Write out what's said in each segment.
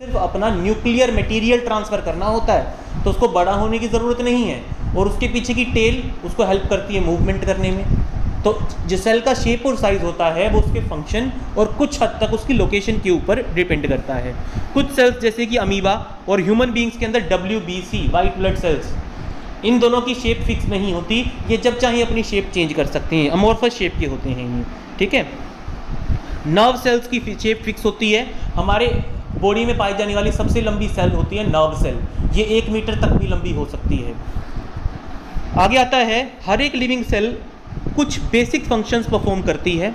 सिर्फ अपना nuclear material transfer करना होता है, तो उसको बड़ा होने की ज़रूरत नहीं है, और उसके पीछे की टेल उसको हेल्प करती है मूवमेंट करने में। तो जो सेल का शेप और साइज़ होता है वो उसके फंक्शन और कुछ हद तक उसकी लोकेशन के ऊपर डिपेंड करता है। कुछ सेल्स जैसे कि अमीबा और ह्यूमन बींग्स के अंदर WBC वाइट ब्लड सेल्स, इन दोनों की शेप फिक्स नहीं होती, ये जब चाहे अपनी शेप चेंज कर सकते हैं, अमॉर्फस शेप के होते हैं ये, ठीक है। नर्व सेल्स की शेप फिक्स होती है। हमारे बॉडी में पाई जाने वाली सबसे लंबी सेल होती है नर्व सेल, ये 1 मीटर तक भी लंबी हो सकती है। आगे आता है, हर एक लिविंग सेल कुछ बेसिक फंक्शंस परफॉर्म करती है,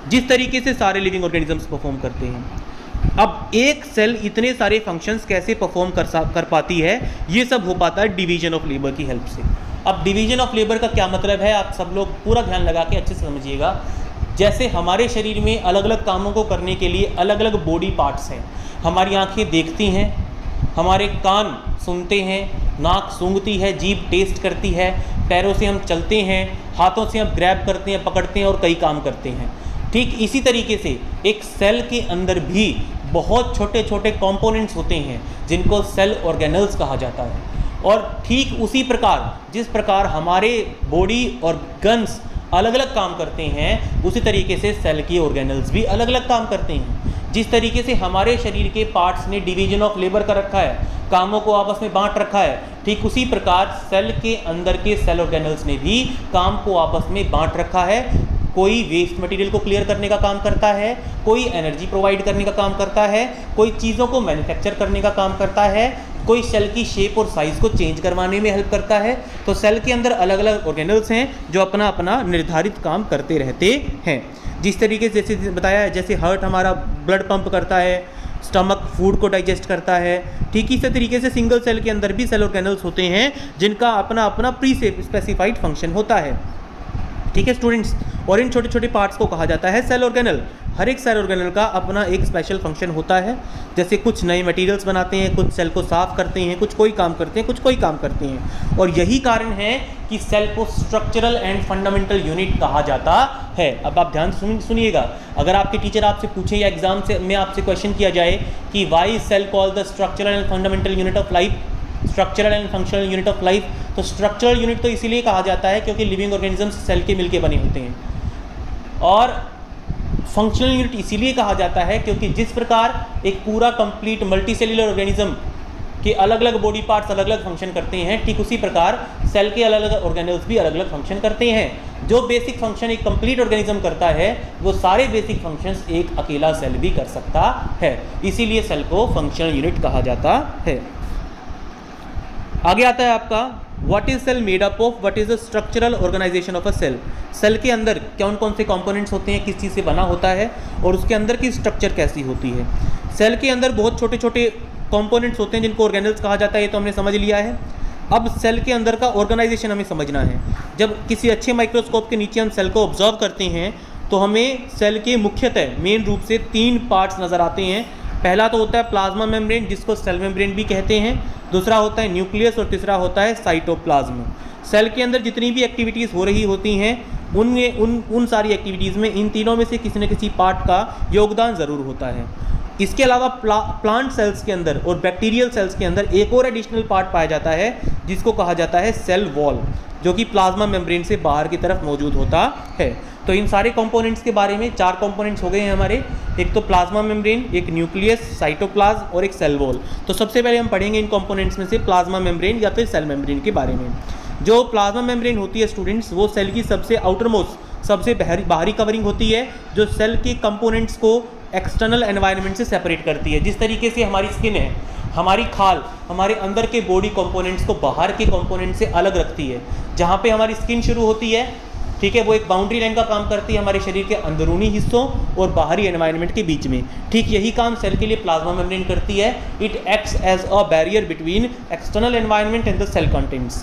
जिस तरीके से सारे लिविंग ऑर्गेनिजम्स परफॉर्म करते हैं। अब एक सेल इतने सारे फंक्शंस कैसे परफॉर्म कर पाती है, ये सब हो पाता है डिवीजन ऑफ लेबर की हेल्प से। अब डिवीजन ऑफ लेबर का क्या मतलब है, आप सब लोग पूरा ध्यान लगा के अच्छे से समझिएगा। जैसे हमारे शरीर में अलग अलग कामों को करने के लिए अलग अलग बॉडी पार्ट्स हैं। हमारी आंखें देखती हैं, हमारे कान सुनते हैं, नाक सूंघती है, जीभ टेस्ट करती है, पैरों से हम चलते हैं, हाथों से हम ग्रैब करते हैं, पकड़ते हैं और कई काम करते हैं। ठीक इसी तरीके से एक सेल के अंदर भी बहुत छोटे छोटे कंपोनेंट्स होते हैं जिनको सेल ऑर्गेनल्स कहा जाता है। और ठीक उसी प्रकार जिस प्रकार हमारे बॉडी और गन्स अलग अलग काम करते हैं, उसी तरीके से सेल की ऑर्गेनल्स भी अलग अलग काम करते हैं। जिस तरीके से हमारे शरीर के पार्ट्स ने डिवीजन ऑफ लेबर कर रखा है, कामों को आपस में बांट रखा है, ठीक उसी प्रकार सेल के अंदर के सेल ऑर्गेनल्स ने भी काम को आपस में बांट रखा है। कोई वेस्ट मटेरियल को क्लियर करने का काम करता है, कोई एनर्जी प्रोवाइड करने का काम करता है, कोई चीज़ों को मैन्युफैक्चर करने का काम करता है, कोई सेल की शेप और साइज़ को चेंज करवाने में हेल्प करता है। तो सेल के अंदर अलग अलग ऑर्गेनल्स हैं जो अपना अपना निर्धारित काम करते रहते हैं। जिस तरीके से जैसे बताया है, जैसे हार्ट हमारा ब्लड पंप करता है, स्टमक फूड को डाइजेस्ट करता है, ठीक इसी तरीके से सिंगल सेल के अंदर भी सेल ऑर्गेनल्स होते हैं जिनका अपना अपना प्री स्पेसिफाइड फंक्शन होता है। ठीक है स्टूडेंट्स, और इन छोटे छोटे पार्ट्स को कहा जाता है सेल ऑर्गेनल। हर एक सेल ऑर्गेनल का अपना एक स्पेशल फंक्शन होता है। जैसे कुछ नए मटेरियल्स बनाते हैं, कुछ सेल को साफ करते हैं, कुछ कोई काम करते हैं, कुछ कोई काम करते हैं। और यही कारण है कि सेल को स्ट्रक्चरल एंड फंडामेंटल यूनिट कहा जाता है। अब आप ध्यान सुनिएगा, अगर आपके टीचर आपसे पूछे या एग्जाम से में आपसे क्वेश्चन किया जाए कि why cell call the structural and fundamental unit of life, structural and functional unit of life, तो स्ट्रक्चरल यूनिट तो इसीलिए कहा जाता है क्योंकि लिविंग ऑर्गेनिजम्स सेल के मिलके बने होते हैं, और फंक्शनल यूनिट इसीलिए कहा जाता है क्योंकि जिस प्रकार एक पूरा कंप्लीट मल्टी सेल्यूलर ऑर्गेनिज्म के अलग अलग बॉडी पार्ट्स अलग अलग फंक्शन करते हैं, ठीक उसी प्रकार सेल के अलग अलग ऑर्गेनल्स भी अलग अलग फंक्शन करते हैं। जो बेसिक फंक्शन एक कंप्लीट ऑर्गेनिज्म करता है, वो सारे बेसिक फंक्शंस एक अकेला सेल भी कर सकता है, इसीलिए सेल को फंक्शनल यूनिट कहा जाता है। आगे आता है आपका what is cell made up of, what is the structural organization of a cell. Cell के अंदर कौन कौन से कंपोनेंट्स होते हैं, किस चीज़ से बना होता है, और उसके अंदर की स्ट्रक्चर कैसी होती है। सेल के अंदर बहुत छोटे छोटे कंपोनेंट्स होते हैं जिनको ऑर्गेनल्स कहा जाता है, ये तो हमने समझ लिया है। अब सेल के अंदर का ऑर्गेनाइजेशन हमें समझना है। जब किसी अच्छे माइक्रोस्कोप के नीचे हम सेल को ऑब्जर्व करते हैं तो हमें सेल के मुख्यतः मेन रूप से 3 पार्ट्स नज़र आते हैं। पहला तो होता है प्लाज्मा मेम्ब्रेन, जिसको सेल मेम्ब्रेन भी कहते हैं, दूसरा होता है न्यूक्लियस और तीसरा होता है साइटोप्लाज्म। सेल के अंदर जितनी भी एक्टिविटीज़ हो रही होती हैं उनमें उन सारी एक्टिविटीज़ में इन तीनों में से किसी न किसी पार्ट का योगदान ज़रूर होता है। इसके अलावा प्लांट सेल्स के अंदर और बैक्टीरियल सेल्स के अंदर एक और एडिशनल पार्ट पाया जाता है जिसको कहा जाता है सेल वॉल, जो कि प्लाज्मा मेम्ब्रेन से बाहर की तरफ मौजूद होता है। तो इन सारे कंपोनेंट्स के बारे में 4 कंपोनेंट्स हो गए हैं हमारे, एक तो प्लाज्मा मेम्ब्रेन, एक न्यूक्लियस, साइटोप्लाज्म और एक सेल वॉल। तो सबसे पहले हम पढ़ेंगे इन कंपोनेंट्स में से प्लाज्मा मेम्ब्रेन या फिर सेल मेम्ब्रेन के बारे में। जो प्लाज्मा मेम्ब्रेन होती है स्टूडेंट्स, वो सेल की सबसे आउटरमोस्ट, सबसे बाहरी कवरिंग होती है जो सेल के कंपोनेंट्स को एक्सटर्नल एनवायरनमेंट से सेपरेट करती है। जिस तरीके से हमारी स्किन है, हमारी खाल हमारे अंदर के बॉडी कंपोनेंट्स को बाहर के कंपोनेंट से अलग रखती है। जहाँ पे हमारी स्किन शुरू होती है, ठीक है, वो एक बाउंड्री लाइन का काम करती है हमारे शरीर के अंदरूनी हिस्सों और बाहरी एनवायरनमेंट के बीच में। ठीक यही काम सेल के लिए प्लाज्मा मेम्ब्रेन करती है। It acts as a barrier between external environment and the cell contents.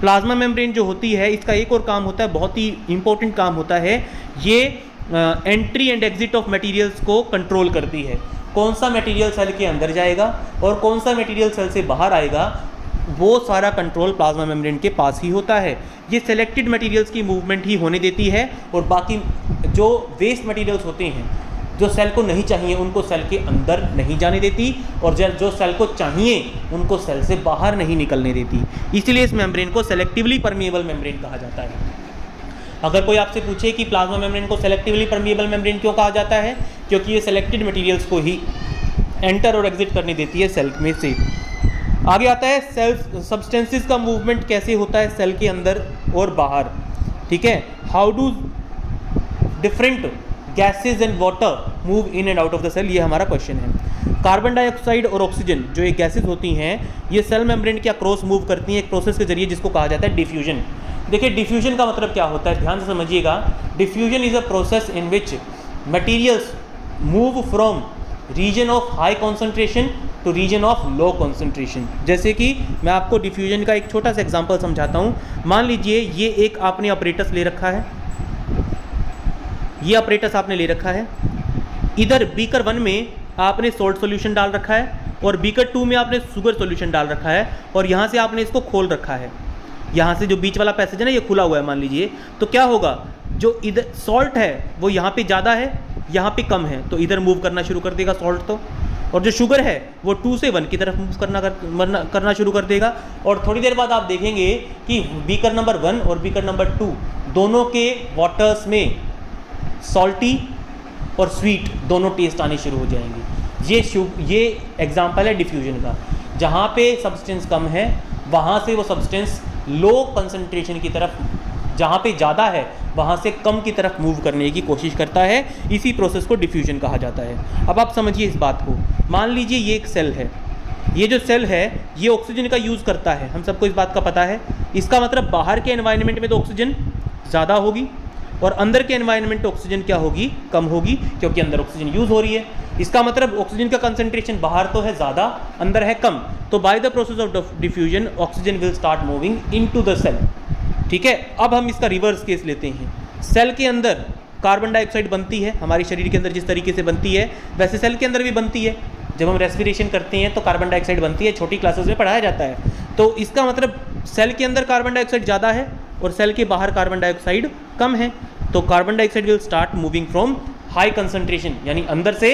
Plasma membrane जो होती है, इसका एक और काम होता है, बहुत ही इंपॉर्टेंट काम होता है, ये entry and exit of materials को कंट्रोल करती है। कौन सा मटेरियल सेल के अंदर जाएगा और कौन सा मटेरियल सेल से बाहर आएगा, वो सारा कंट्रोल प्लाज्मा मेम्ब्रेन के पास ही होता है। ये सेलेक्टेड मटेरियल्स की मूवमेंट ही होने देती है और बाकी जो वेस्ट मटेरियल्स होते हैं जो सेल को नहीं चाहिए उनको सेल के अंदर नहीं जाने देती, और जो सेल को चाहिए उनको सेल से बाहर नहीं निकलने देती। इसीलिए इस मेम्ब्रेन को सेलेक्टिवली परमिएबल मेम्ब्रेन कहा जाता है। अगर कोई आपसे पूछे कि प्लाज्मा मेम्ब्रेन को सेलेक्टिवली परमिएबल मेम्ब्रेन क्यों कहा जाता है, क्योंकि ये सेलेक्टेड मटेरियल्स को ही एंटर और एग्जिट करने देती है सेल में से। आगे आता है सेल सब्सटेंसेस का मूवमेंट कैसे होता है सेल के अंदर और बाहर, ठीक है। How do different gases and water move in and out of the cell, ये हमारा क्वेश्चन है। कार्बन डाइऑक्साइड और ऑक्सीजन जो ये गैसेज होती हैं, ये सेल मेम्ब्रेन के अक्रॉस मूव करती हैं एक प्रोसेस के जरिए जिसको कहा जाता है डिफ्यूजन। देखिए डिफ्यूजन का मतलब क्या होता है, ध्यान से समझिएगा। Diffusion is a process in which materials move from region of high concentration to region of low concentration. जैसे कि मैं आपको डिफ्यूजन का एक छोटा सा एग्जांपल समझाता हूँ। मान लीजिए ये एक आपने अपरेटस ले रखा है, ये अपरेटस आपने ले रखा है, इधर बीकर 1 में आपने सोल्ट सॉल्यूशन डाल रखा है और बीकर 2 में आपने शुगर सॉल्यूशन डाल रखा है, और यहाँ से आपने इसको खोल रखा है। यहाँ से जो बीच वाला पैसेज है ना, ये खुला हुआ है मान लीजिए, तो क्या होगा, जो इधर सॉल्ट है वो यहाँ पे ज़्यादा है, यहाँ पे कम है, तो इधर मूव करना शुरू कर देगा सॉल्ट तो, और जो शुगर है वो 2 से 1 की तरफ मूव करना शुरू कर देगा। और थोड़ी देर बाद आप देखेंगे कि बीकर नंबर 1 और बीकर नंबर 2 दोनों के वाटर्स में सॉल्टी और स्वीट दोनों टेस्ट आने शुरू हो जाएंगे। ये एग्जाम्पल है डिफ्यूजन का। जहाँ पे सब्सटेंस कम है वहाँ से वो सब्सटेंस लो कंसंट्रेशन की तरफ, जहाँ पे ज़्यादा है वहाँ से कम की तरफ मूव करने की कोशिश करता है। इसी प्रोसेस को डिफ्यूजन कहा जाता है। अब आप समझिए इस बात को। मान लीजिए ये एक सेल है, ये जो सेल है ये ऑक्सीजन का यूज़ करता है, हम सबको इस बात का पता है। इसका मतलब बाहर के एनवायरनमेंट में तो ऑक्सीजन ज़्यादा होगी और अंदर के एनवायरनमेंट ऑक्सीजन क्या होगी, कम होगी, क्योंकि अंदर ऑक्सीजन यूज़ हो रही है। इसका मतलब ऑक्सीजन का कंसंट्रेशन बाहर तो है ज़्यादा, अंदर है कम। तो by the process of diffusion oxygen will start moving into the cell, ठीक है। अब हम इसका रिवर्स केस लेते हैं। सेल के अंदर कार्बन डाइऑक्साइड बनती है, हमारे शरीर के अंदर जिस तरीके से बनती है वैसे सेल के अंदर भी बनती है। जब हम रेस्पिरेशन करते हैं तो कार्बन डाइऑक्साइड बनती है, छोटी क्लासेस में पढ़ाया जाता है। तो इसका मतलब सेल के अंदर कार्बन डाइऑक्साइड ज़्यादा है और सेल के बाहर कार्बन डाइऑक्साइड कम है। तो carbon dioxide will start moving from high concentration, यानी अंदर से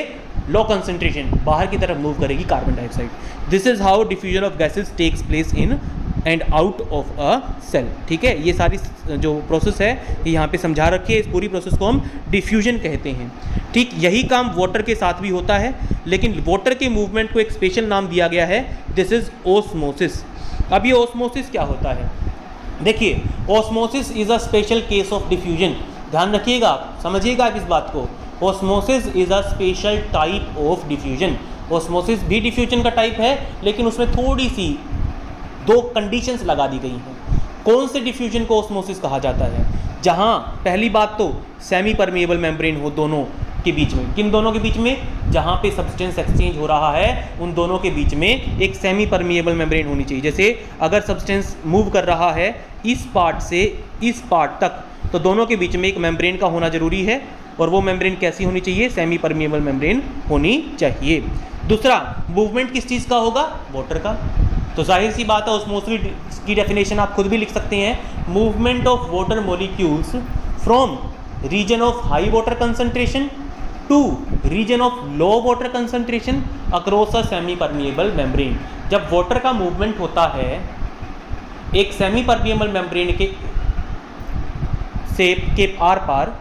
लो कंसंट्रेशन, बाहर की तरफ मूव करेगी carbon dioxide. This is how diffusion of gases takes place in and out of a cell, ठीक है। ये सारी जो प्रोसेस है ये यहाँ पे समझा रखी है। इस पूरी प्रोसेस को हम डिफ्यूजन कहते हैं, ठीक। यही काम वाटर के साथ भी होता है, लेकिन वाटर के मूवमेंट को एक स्पेशल नाम दिया गया है, दिस इज ओस्मोसिस। अब ये ओस्मोसिस क्या होता है, देखिए osmosis is a special case of diffusion. ध्यान रखिएगा, समझिएगा आप इस बात को। Osmosis is a special type of diffusion. Osmosis भी डिफ्यूजन का टाइप है, लेकिन उसमें थोड़ी सी 2 कंडीशंस लगा दी गई हैं। कौन से डिफ्यूजन को ओस्मोसिस कहा जाता है, जहाँ पहली बात तो सेमी परमिएबल मेम्ब्रेन हो दोनों के बीच में। किन दोनों के बीच में, जहाँ पे सब्सटेंस एक्सचेंज हो रहा है उन दोनों के बीच में एक सेमी परमिएबल मेम्ब्रेन होनी चाहिए। जैसे अगर सब्सटेंस मूव कर रहा है इस पार्ट से इस पार्ट तक, तो दोनों के बीच में एक मेम्ब्रेन का होना जरूरी है, और वो मेम्ब्रेन कैसी होनी चाहिए, सेमी परमिएबल मेम्ब्रेन होनी चाहिए। दूसरा, मूवमेंट किस चीज़ का होगा, वाटर का। तो जाहिर सी बात है ओस्मोसिस की डेफिनेशन आप खुद भी लिख सकते हैं, movement of water molecules from region of high water concentration to region of low water concentration across a semi permeable membrane. जब वाटर का मूवमेंट होता है एक सेमी परमिएबल मेम्ब्रेन के आर पार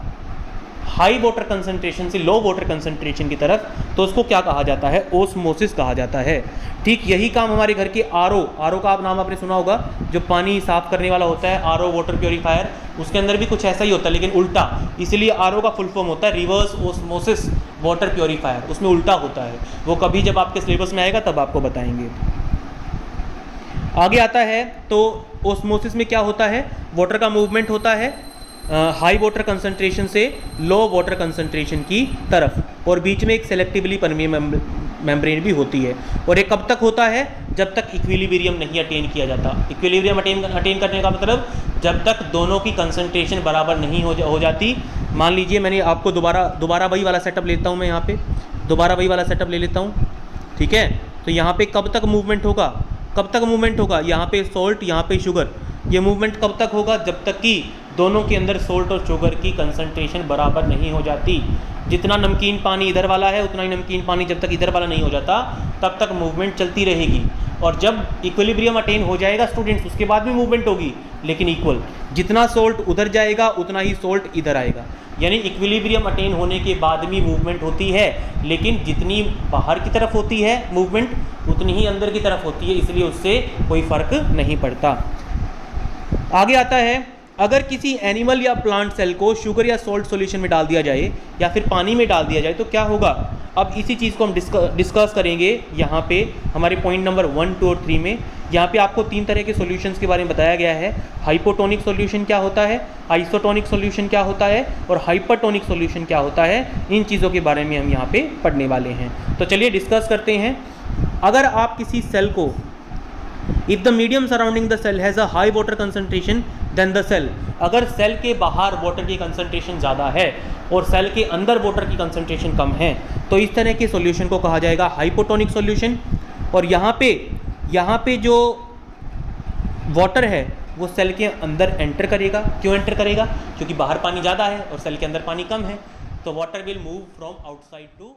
हाई वाटर कंसंट्रेशन से लो वाटर कंसंट्रेशन की तरफ, तो उसको क्या कहा जाता है, ओस्मोसिस कहा जाता है, ठीक। यही काम हमारे घर के आरओ का आप नाम आपने सुना होगा, जो पानी साफ करने वाला होता है, आरओ वाटर प्योरीफायर, उसके अंदर भी कुछ ऐसा ही होता है लेकिन उल्टा। इसलिए आरओ का फुल फॉर्म होता है रिवर्स ओस्मोसिस वाटर प्योरीफायर, उसमें उल्टा होता है। वो कभी जब आपके सिलेबस में आएगा तब आपको बताएंगे। आगे आता है तो ओस्मोसिस में क्या होता है, वाटर का मूवमेंट होता है हाई वाटर कंसंट्रेशन से लो वाटर कंसंट्रेशन की तरफ, और बीच में एक सेलेक्टिवली परमिएबल मेम्ब्रेन भी होती है। और ये कब तक होता है, जब तक इक्विलिब्रियम नहीं अटेन किया जाता। इक्विलिब्रियम अटेन करने का मतलब जब तक दोनों की कंसंट्रेशन बराबर नहीं हो जाती। मान लीजिए मैंने आपको दोबारा वही वाला सेटअप लेता हूँ, मैं यहाँ पे दोबारा वही वाला सेटअप ले लेता हूँ, ठीक है। तो यहाँ पे कब तक मूवमेंट होगा, यहाँ पे सॉल्ट, यहाँ पे शुगर, ये मूवमेंट कब तक होगा, जब तक कि दोनों के अंदर सॉल्ट और शुगर की कंसंट्रेशन बराबर नहीं हो जाती। जितना नमकीन पानी इधर वाला है उतना ही नमकीन पानी जब तक इधर वाला नहीं हो जाता तब तक मूवमेंट चलती रहेगी। और जब इक्विलिब्रियम अटेन हो जाएगा स्टूडेंट्स, उसके बाद भी मूवमेंट होगी लेकिन इक्वल। जितना सोल्ट उधर जाएगा उतना ही सोल्ट इधर आएगा, यानी इक्विलिब्रियम अटेन होने के बाद भी मूवमेंट होती है, लेकिन जितनी बाहर की तरफ होती है मूवमेंट उतनी ही अंदर की तरफ होती है, इसलिए उससे कोई फ़र्क नहीं पड़ता। आगे आता है, अगर किसी एनिमल या प्लांट सेल को शुगर या सॉल्ट सॉल्यूशन में डाल दिया जाए या फिर पानी में डाल दिया जाए तो क्या होगा। अब इसी चीज़ को हम डिस्कस करेंगे यहाँ पे हमारे पॉइंट नंबर 1, 2 और 3 में। यहाँ पे आपको 3 तरह के सॉल्यूशंस के बारे में बताया गया है। हाइपोटोनिक सॉल्यूशन क्या होता है, आइसोटोनिक सॉल्यूशन क्या होता है और हाइपरटोनिक सॉल्यूशन क्या होता है। इन चीज़ों के बारे में हम यहाँ पे पढ़ने वाले हैं। तो चलिए डिस्कस करते हैं। अगर आप किसी सेल को, if the medium surrounding the cell has a high water concentration then the cell, अगर सेल के बाहर वाटर की कंसनट्रेशन ज़्यादा है और सेल के अंदर वाटर की कंसनट्रेशन कम है तो इस तरह के सॉल्यूशन को कहा जाएगा हाइपोटोनिक सॉल्यूशन। और यहाँ पे जो वाटर है वो सेल के अंदर एंटर करेगा। क्यों एंटर करेगा? क्योंकि बाहर पानी ज़्यादा है और सेल के अंदर पानी कम है, तो water will move from outside to